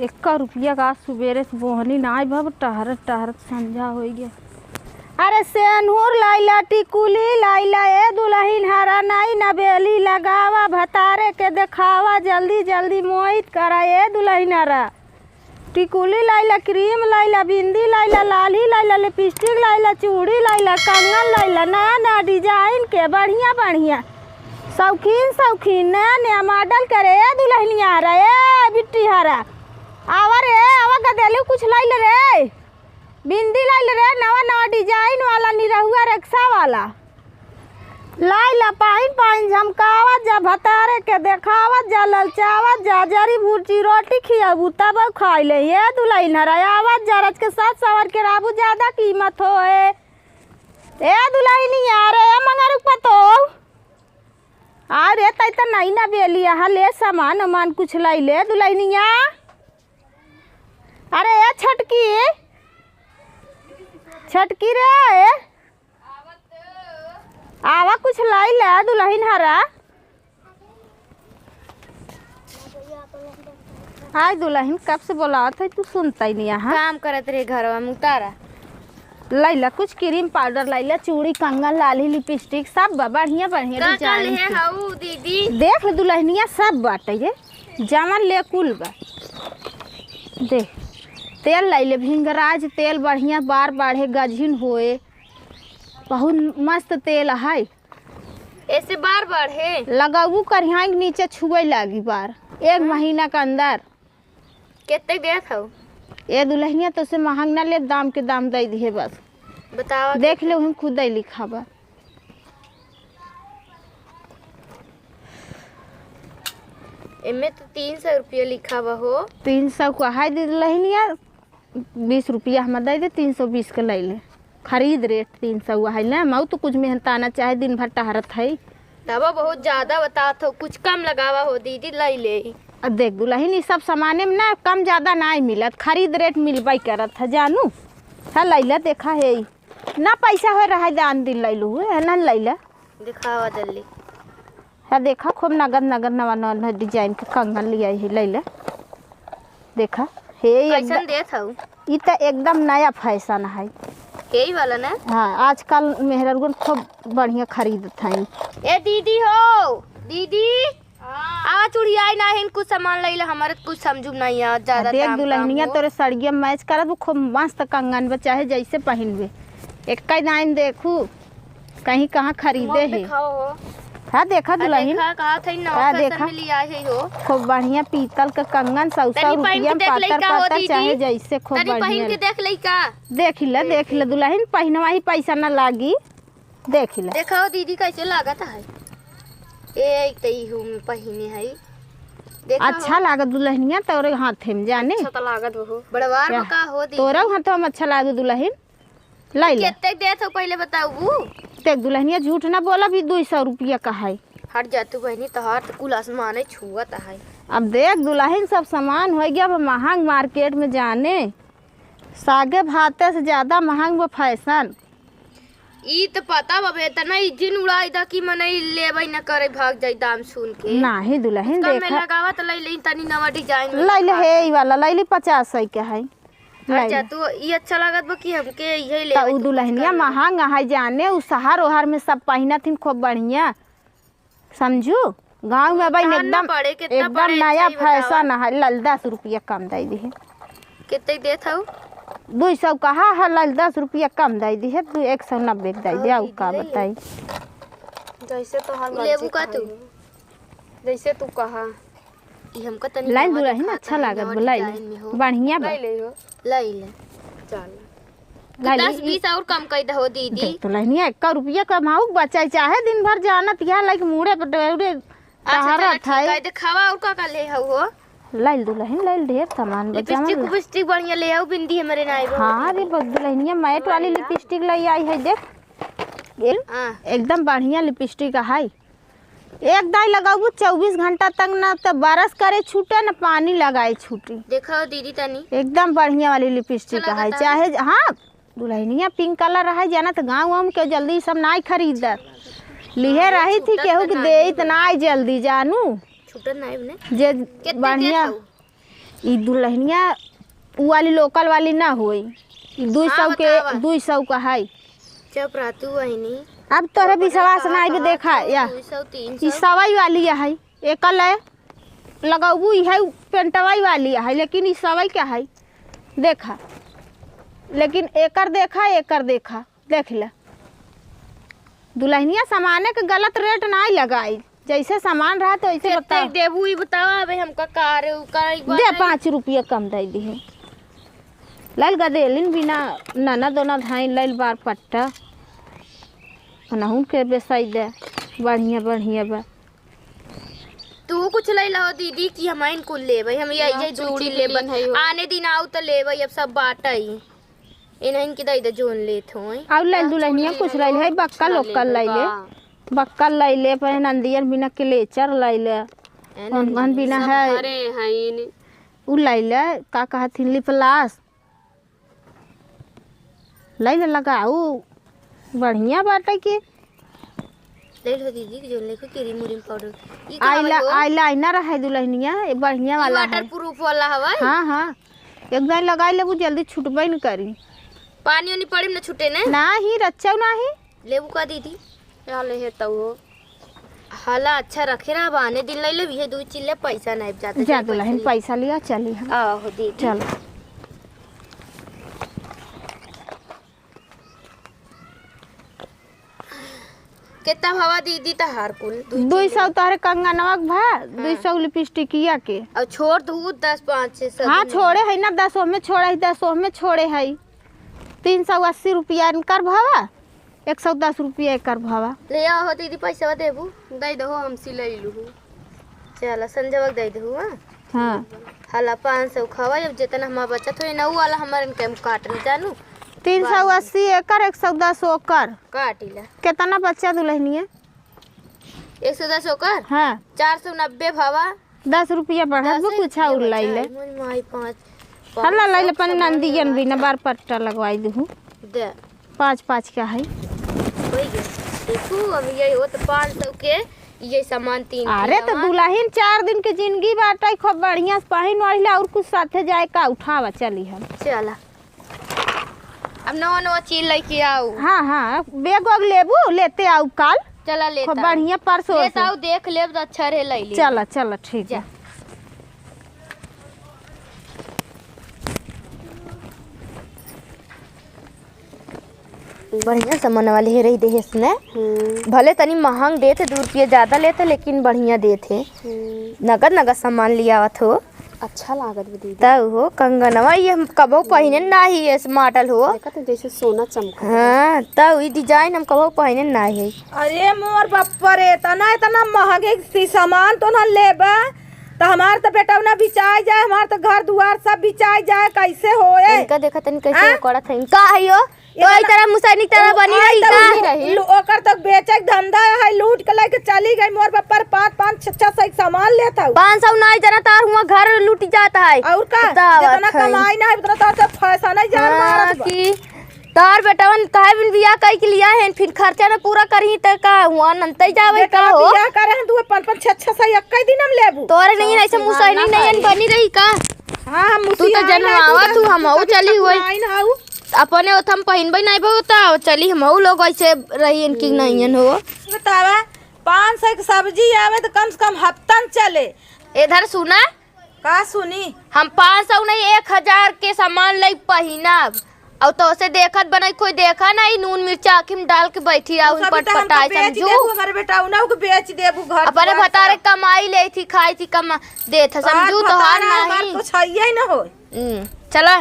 1 रुपया का सुबेरे से बोहनी ना भब टहरत टहरत संझा हो गया। अरे सेनूर लाइला टिकुली लाइला ए दुल्हन हरा नाई नबेली लगावा भतारे के देखावा जल्दी जल्दी मोहित करा ए दुल्हन हरा। टिकुली लाइला क्रीम लाइला बिंदी लाइला लाली लाइला लिपस्टिक लाइला चूड़ी लाइला कंगन लाइला नया नया डिजाइन के बढ़िया बढ़िया शौकीन शौकीन नया नया मॉडल करे ए दुल्हनिया हरा ए बिट्टी हरा आवा रे आवा गदेलू कुछ लाइल रे बिंदी लाइल रे नवा नवा डिजाइन वाला निरहुआ रक्षा वाला लाइला पाइन पाइन झमकावत जा भतारे के देखावत जा ललचावत जा जरी भूटी रोटी खियाबू तब खाई ले ये दुल्हन हरावत जा रज के साथ सवर के राबू ज्यादा कीमत हो ए दुल्हन यार ए मंगारू पतो अरे तई त नहीं ना बेली यहाँ ले सामान मान कुछ लाई ले दुल्हनिया। अरे ए छटकी रे आवा कुछ लाई ले दुल्हन हरा। हाय दुल्हन कब से बोलावत है तू सुनता ही नहीं यहाँ काम करत रहे घर में उतारा लाइला कुछ क्रीम पाउडर लाइला चूड़ी कंगन लाली लिपस्टिक सब बढ़िया बढ़िया डिजाइन दीदी देख ले दुल्हनिया सब बाटे ये जमन ले कुल बा देख तेल लाइले भिंगराज तेल बढ़िया बार बाढ़े गझिन होए बहुत मस्त तेल है ऐसे बार बार है लगाबू करिया के नीचे छुए लागी बार 1 महीना के अंदर कितने देत हो ये दुल्हनिया तो से महंग ना ले दाम के दाम दे दिए बस बताओ देख ले हम खुद ही लिखा बा इनमें तो 300 रुपया लिखा हुआ हो 300 का है दुल्हनिया 20 रुपया हम दे दे 320 के ले ले खरीद रेट 300 है ना मऊ तो कुछ मेहनताना चाहे दिन भर टहरत है दवा बहुत ज्यादा बतात हो कुछ कम लगावा हो दीदी लाई ले देख दुल्हन सब सामाने में ना कम ज्यादा ना मिलत खरीद रेट मिलबई करत है जानू है लैला देखा है ना पैसा हो रहा है दान दिन लैलू है ना लैला दिखावा जल्दी है देखा खूब नगद नगद नवा नवा डिजाइन के कंगन लिया है लैला देखा हे कैसन देत हो ई तो एकदम नया फैशन है यही वाला ना हाँ आजकल मेहरगुन खूब बढ़िया खरीदत है ए दीदी हो दीदी आवा चुड़िया ना है कुछ सामान लैला हमारे कुछ समझू नहीं आ ज्यादा देख दुल्हनिया तोरे सड़िया मैच करत खूब मस्त कंगन बा चाहे जैसे पहनबे एक दाइन देखू कहीं कहाँ खरीदे है हाँ देखा दुल्हन देखा लिया है हो खूब बढ़िया पीतल का कंगन 100 रुपया पातर पातर चाहे जैसे खूब बढ़िया देख ले दुल्हन पहनवा ही पैसा न लागी देख ले देखो दीदी कैसे लागत है एक तई हूं पहने है अच्छा लागत दुल्हनिया तोरे हाथे में जाने अच्छा तो लागत हो बड़वार में का हो दीदी तोरा हाथ में अच्छा लागे दुल्हन लाई ले कितने देत हो पहले बताऊ देख दुल्हनिया झूठ ना बोला भी 200 रुपया का है हट जा तू बहनी तोहार तो कुल आसमान छुअत है अब देख दुल्हन सब सामान हो गया महंग मार्केट में जाने सागे भाते से ज्यादा महंग वो फैशन ई तो पता बाबे तना जिन उड़ाई दा की मने लेबै न करे भाग जाई दाम सुन के नाही दुल्हन देखा मैं लगावा तो लई तनी नवा डिजाइन लई ले हे ई वाला लई ले 50 के है अच्छा तू ई अच्छा लागत बा कि हमके यही ले तो दुल्हनिया महंग है जाने उ शहर ओहर में सब पहिनत हिन खूब बढ़िया समझू गांव में भाई एकदम नया फैशन है लल 10 रुपया कम दे दी है कितने देत हो 200 कहा है लल 10 रुपया कम दे दी है 190 दे दिया का बताई जैसे तो हाल लेबू का तू जैसे तू कहा ई हमका तनी लाइन दुल्हन अच्छा लागत बोलाई बढ़िया ले ले चल 10-20 और कम कर दो दीदी तो लहनिया 1 रुपया कमाऊ बचाई चाहे दिन भर जानत यहाँ लाइक मुड़े पर डोरे तारत है दिखावा और का ले हो लाइल दुल्हन लाइल ढेर सामान बचा लिपस्टिक बढ़िया ले आओ बिंदी हमारे नाई हां रे दुल्हनिया मैट वाली लिपस्टिक ले आई है देख एकदम बढ़िया लिपस्टिक है एक दाई लगाऊ 24 घंटा तक ना तो बरस करे छूटे ना पानी लगाए छूटी देखो दीदी तनी एकदम बढ़िया वाली लिपस्टिक है चाहे हाँ दुल्हनिया पिंक कलर है जाना तो गाँव के जल्दी सब ना खरीद लिए रही थी केहू के दे इतना जल्दी जानू छूटन नहीं जे बढ़िया ई दुल्हनिया उ वाली लोकल वाली ना होई, ई 200 के 200 का है। चुप रह तू वहीनी। अब तोरे विश्वास ना आइबे देखा या 200 300 ई सवाई वाली है, एकल है लगाऊ है पेंटवाई वाली है, लेकिन ई सवाई क्या है देखा, लेकिन एकर देखा देख ले। दुल्हनिया सामाने के गलत रेट ना लगाई, जैसे सामान रहा तो ऐसे बता देबू। ई बतावा अबे हमका कार दे 5 रुपया कम दे दी। लाल गदेलिन बिना नाना दोना धाई लाल बार पट्टा नहुन के बेसाई दे बढ़िया बा। तू कुछ ले लो दीदी कि हम इनको लेबै, हम ये जोड़ी लेबै, आने दिन आऊ तो लेबै, अब सब बाटई इनहन के दे जोन लेत होई। आउ लाल दुल्हनिया कुछ ले है बक्का लोकल ले ले पे नंदियन बिना क्लेचर ले ले अन बिना है अरे हईन उ ले ले का कहथिन लिपलास ले लगाऊ बढ़िया बाटे के ले लो दीदी जोन लेको क्रीम मुरीम पाउडर। ई आईलाइनर है दुल्हनिया बढ़िया वाला है, वाटर प्रूफ वाला हवा। हाँ एकदम लगाई लेबू जल्दी छुटबे न करी, पानी उनी पड़े न छूटे ने ना ही रच्चा ना ही लेबू का दीदी क्या ले है तो हो हाला अच्छा रखे रहा बाने दिन ले ले भी 2 चिल्ले पैसा नहीं जाते जा दुल्हन पैसा लिया चली हम आहो दीदी चलो। कितना भावा दीदी तहार कुल 200 तारे कंगनवा भा 200 लिपस्टिकिया के और छोड़ दू 10 5 6 हाँ छोड़े है ना 10 में छोड़े है 10 में छोड़े है 380 रुपया इनकर भावा 110 रुपया एकर भावा। ले आओ दीदी पैसा देबू दे दो हम सिले लू चल संजय दे दो। हाँ हाला 500 खावा जब जितना हमारा बचत हो ना वो वाला हमारे इनकम काट नहीं जानू 380 एकर 110 ओकर काटिला कितना बच्चा दुल्हनिया 110 ओकर हाँ 490 भावा 10 रुपया बढ़ा कुछ और लाई ले माई 5 हल्ला लाई ले पन नंदियन भी ना बार पट्टा लगवाई दूँ दे 5 का है हो गया देखो अब ये हो तो 500 के ये सामान 3 अरे तो दुल्हन 4 दिन के जिंदगी बाटे खूब बढ़िया पहन वाली और कुछ साथे जाए का उठावा चली हम चला अब नवा चीज लेके आओ। हाँ बैग वैग लेबू लेते आओ काल चला लेता खूब बढ़िया परसों लेता आओ देख लेब तो अच्छा रहे ले ले चला ठीक है। बढ़िया सामान वाले है रही देहे इसने भले तनी महंग देते 2 रुपये ज्यादा लेते लेकिन बढ़िया देते नगद सामान लिया हो अच्छा लागत दीदी तब हो कंगनवा ये हम कबो पहने ना ही है मॉडल हो तो जैसे सोना चमका। हाँ तब ये डिजाइन हम कबो पहने ना है। अरे मोर बप्पा रे इतना महंगे सामान तो ना लेबा तो हमार तो बेटा ना बिचाई जाए, हमार तो घर दुआर सब बिचाई जाए कैसे होए। इनका देखा तनी कैसे करत है का है यो तो ई तरह मुसैनिक तरह बनी रही का ओकर तक बेचे धंधा है लूट के लेके चली गई मोर बप्पा 5 6 सौ सामान लेता 500 नहीं जना तार हुआ घर लूट जाता है और का जितना कमाई ना है उतना तो फैसा नहीं जान मारत की तार बेटावन काहे बिन बियाह कई के लिया है फिर खर्चा ना पूरा करही त का हुआ नंतै जावे का हो बियाह करे हैं तू 5 6 सौ एक दिन हम लेबू तोरे नहीं ऐसे मुसैनिक नहीं बनी रही का। हां हम तू तो जनवावा तू हमहु चली होई अपने ओथम पहिनबे नहीं बहुता चली हमहु लोग ऐसे रही इनकी नहीं हो बतावा 500 की सब्जी आवे तो कम से कम हफ्तन चले। इधर सुना का सुनी हम 500 नहीं 1000 के सामान ले पहिनब और तो से देखत बनई कोई देखा नहीं नून मिर्चा आखिम डाल के बैठी आ उन पटपटाई समझू हमारे बेटा उना को बेच देबू घर अपने भतारे कमाई ले थी खाई थी कमा दे था समझू तो हार नहीं कुछ है ही ना हो। चला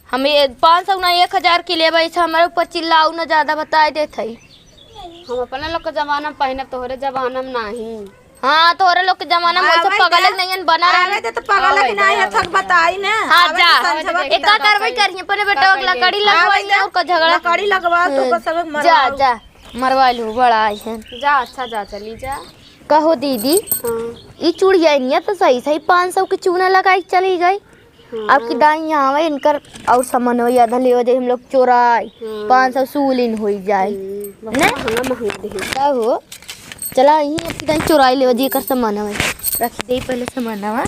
हम ये 500 ना 1000 के लेबे ऐसे हमारे ऊपर चिल्लाऊ ना ज्यादा बताई देत है। हम अपने लोग के जमाना में पहनब तोहरे जमाना में नहीं। हाँ तोरे लोग के जमाना में ऐसे पगल नहीं बना आवे तो पगल की नहीं है थक बताई ना। हां जा एक का कार्रवाई करिए अपने बेटा लकड़ी लगवाई और का झगड़ा लकड़ी लगवा तो सब जा जा मरवा लू बड़ा है जा अच्छा जा चली जा कहो दीदी ये चूड़िया नहीं तो सही 500 की चूना लगाई चली गई आपकी दाई यहाँ आवे इनकर और सामान हो आधा ले जाए हम लोग चोराई 500 सूलिन हो जाए ना हो चला यही आपकी दाई चोराई ले जी कर सामान आवे रख दे पहले सामान आवा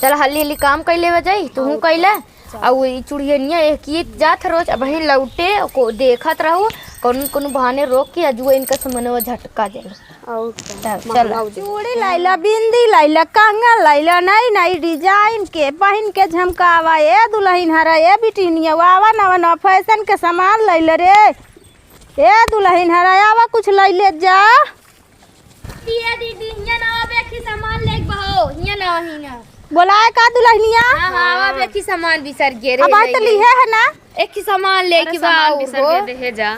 चल हल्ली हल्ली काम कैले बजाई तू कैला और ई चुड़ियनिया एक ही जात रोज अब ही लौटे को देखत रहू कौन बहाने रोक के अजुआ इनका समनवा झटका देला और चल चूड़ी लाइला, बिंदी लाइला, कंगन लाइला, नई नई डिजाइन के पहन के झमकावा। ए दुल्हन हरा ए बिटिनिया आवा नवा नवा फैशन के सामान लैले रे। ए दुल्हन हरा आवा कुछ लैले जा। दिया दीदी हिया नवा बेखी सामान लेक बहो हिया नवा हिया बोलाए का दुल्हनिया? हां बेखी सामान बिसर गे रे अब आई तो लिए है ना एक ही सामान लेके सामान बिसर के दे जा।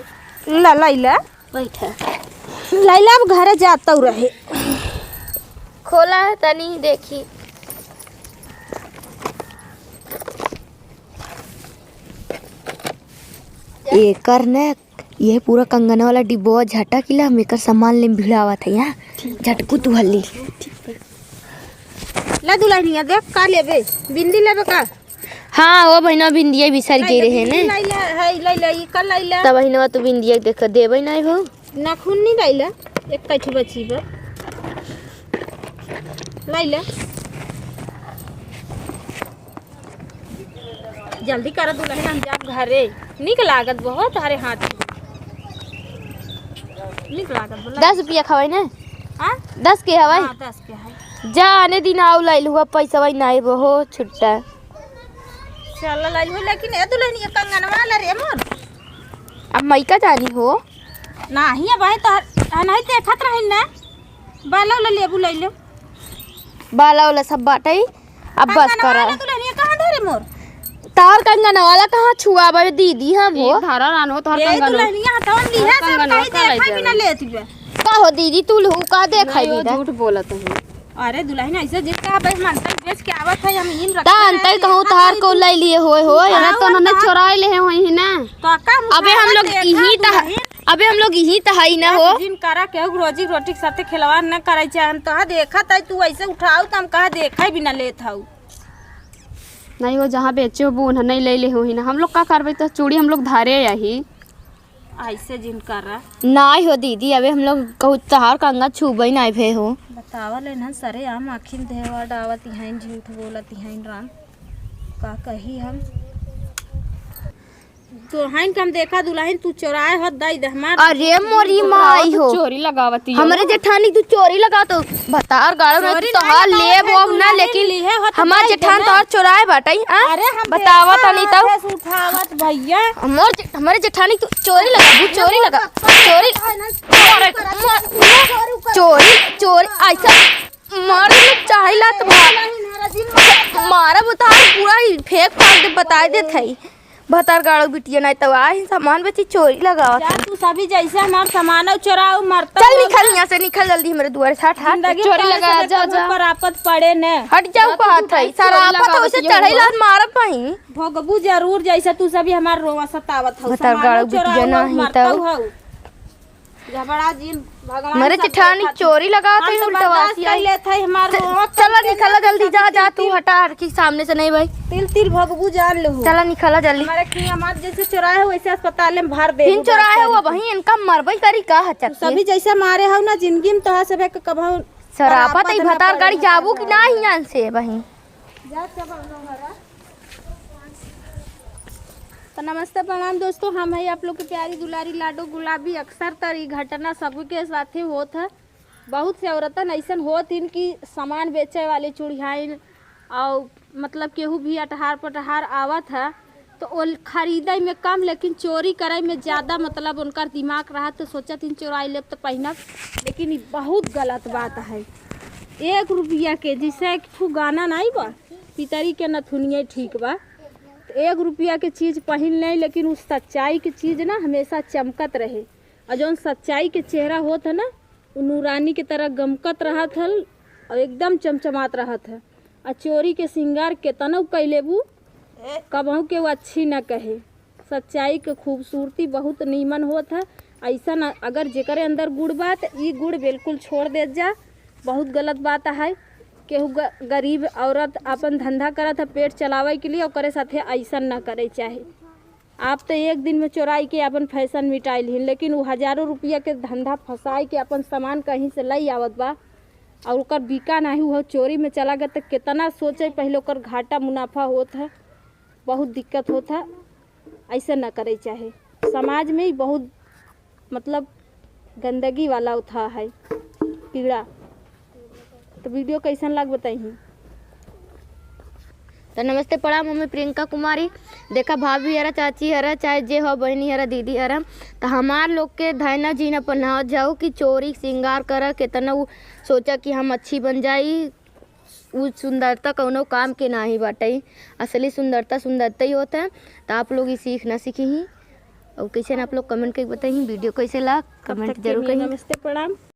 ला लैला बैठा लैला अब घरे जाता रहे। खोला है तनी देखी एकर ने ये पूरा कंगन वाला डिब्बा झटा किला हम एकर सामान ले भिड़ावा था यहाँ झटकू तू हल्ली ला दुल्हनिया देख का लेबे, बिंदी लेबे का? हाँ वो बहना बिंदिया बिसर गे रहे ने लैला है लैला ई का लैला तब बहनवा तू बिंदिया देख देबे नहीं भौ नाखून नहीं लैला एक कैठी बची बा लैला जल्दी कर दुल्हन हम जाब घरे। निक लागत बहुत हरे हाथ निक लागत बोला 10 रुपया खवाई ने हां 10 के हवाई 10 के है। जा आने दिन आउ लाइल हुआ पैसा वही नहीं बहो छुट्टा चल लाई हो लेकिन ए दुल्हनिया कंगन वाला रे मोर अब मई का जानी हो नाही है भाई तो नहीं देखत रहिन ना बाला वाला लेबू लैले बाला वाला सब बाटई अब बस करा दुल्हनिया कहां धरे मोर तार कंगन वाला कहाँ छुआ बे दीदी हम हो धारा रान हो तोहर ए कंगन दुल्हनिया हटवन ली है सब कंगन कहीं का देखै बिना लेती बे। का हो दीदी तू लहू का देखाई नहीं, वो बिदा झूठ बोलत है। अरे दुल्हन ऐसे जिसका भाई मनता बेच के आवत है हम इन रख ता अंतर कहूँ तार को ले लिए होए हो अरे तो उन्होंने चुराए ले हैं वही ना। तो का अबे हम लोग यही अबे हम लोग यही तहाई ना हो जिन करा के रोजी रोटी के साथे खिलवाड़ न करे चाहे हम तो देखत है तू ऐसे उठाऊ त हम कहा देखै बिना लेत हऊ। नहीं वो जहाँ बेचे हो वो उन्हें नहीं ले ले हो ही ना। हम लोग का करबे तो चूड़ी हम लोग धारे यही ऐसे जिन करा नहीं हो दीदी अबे हम लोग कहूँ तहार कंगा छुबई नहीं भे हो बतावा लेन सरे हम आखिन देवा डावत हइन झूठ बोलत हइन राम का कही हम तो हइन कम देखा दुल्हन तू चोराए हो दई दे हमार। अरे मोरी माई हो चोरी लगावती हमारे जेठानी तू चोरी लगा तो बतार गाड़ो में चोरी तो नहीं हाल लगावत ले है, वो ना दुल्हन लेकिन ली है, हो तो हमार दई जेठान दे तो ना। और चोराए बाटई अरे हम बतावा तो नहीं तो तो उठावत भैया हमारे जेठानी तू चोरी लगा चोरी लगा चोरी चोरी ऐसा मारे लोग चाहिला तो मारा बता पूरा ही फेंक फाड़ दे बता दे थई भतार गाड़ो बिटिया नहीं तो आई सामान बेची चोरी लगावा जा तू सभी जैसे हमार सामान चोराओ मरता चल निकल यहाँ से निकल जल्दी हमारे दुआर से हट हट जिंदगी चोरी में लगा, कभी जा, कभी जा। पर आपत पड़े न हट जाओ कहा थई सारा चोरी आपत लगावत उसे ये चढ़ाई हुआ। लात मारब पही भोगबू जरूर जैसे तू सभी हमार रोवा सतावत हो बता गाड़ो बिटिया नहीं तो झबड़ा जिन भगवान हमारे सब जेठानी देखत चोरी लगा हम तो तो उल्टा बर्दाश्त वासी कर आई लेत है हमार रोवा चला निकला जल्दी जा जा तू हटा हट की सामने से नहीं भाई तिल तिल भोगबू जान ले हो चला निकला जल्दी हमारे खिया मात जैसे चोराए हो वैसे अस्पताल में भर दे फिर चुराए हुआ वही इनका मरबई करी का हचक सभी जैसे मारे हो ना जिंदगी में तो सब एक कभो सरापत ही भतार गाड़ी जाबू कि ना ही यहाँ से वही तो नमस्ते प्रणाम दोस्तों, हम है आप लोग के प्यारी दुलारी लाडो गुलाबी। अक्सर तर ई घटना सबके साथे होत है। बहुत से औरतन ऐसन होत इनकी सामान बेचे वाले चूड़ियाइन और मतलब केहू भी अटहार पटहार आवत है तो वो खरीदे में कम लेकिन चोरी करे में ज़्यादा मतलब उनका दिमाग रहा तो सोचत इन चोराई लेब तो पहनब, लेकिन ई बहुत गलत बात है। 1 रुपया के जिसे गाना नहीं बा पितरी के नथुनिए ठीक बा 1 रुपया के चीज़ पहन लें लेकिन उस सच्चाई की चीज़ ना हमेशा चमकत रहे और जौन सच्चाई के चेहरा होत है ना वो नूरानी की तरह गमकत रहत है और एकदम चमचमात रहत है। और चोरी के श्रृंगार केतनो कैलेबू कबहू के वो अच्छी न कहे। सच्चाई के खूबसूरती बहुत नीमन होत है। ऐसा न अगर जेकरे अंदर गुड़ बा तो ये गुड़ बिल्कुल छोड़ दे जा, बहुत गलत बात है। केहू गरीब औरत अपन धंधा करत है पेट चलावे के लिए और करे साथे ऐसा ना करे चाहे। आप तो एक दिन में चोराई के अपन फैशन मिटाइल ही, लेकिन वो हजारों रुपया के धंधा फंसाई के अपन सामान कहीं से लई आवत बा और ओकर बिका नहीं हो चोरी में चला गया तो कितना सोचे पहले ओकर घाटा मुनाफा होता है, बहुत दिक्कत होता है। ऐसे ना करे चाहे समाज में ही बहुत मतलब गंदगी वाला उठा है कीड़ा। तो वीडियो कैसन लग बताइए। तो नमस्ते प्रणाम, हमें प्रियंका कुमारी। देखा भाभी हरा, चाची हरा, चाहे जे हो बहनी हरा, दीदी हरा, तो हमार लोग के धैना जीना पन्हा जाओ कि चोरी श्रृंगार कर कितना वो सोचा कि हम अच्छी बन जाई। वो सुंदरता कौनो काम के ना ही बाटे, असली सुंदरता सुंदरता ही होता है। तो आप लोग ये सीख ना सीखी ही और कैसे आप लोग कमेंट करके बताइए वीडियो कैसे ला, कमेंट जरूर करिए। नमस्ते प्रणाम।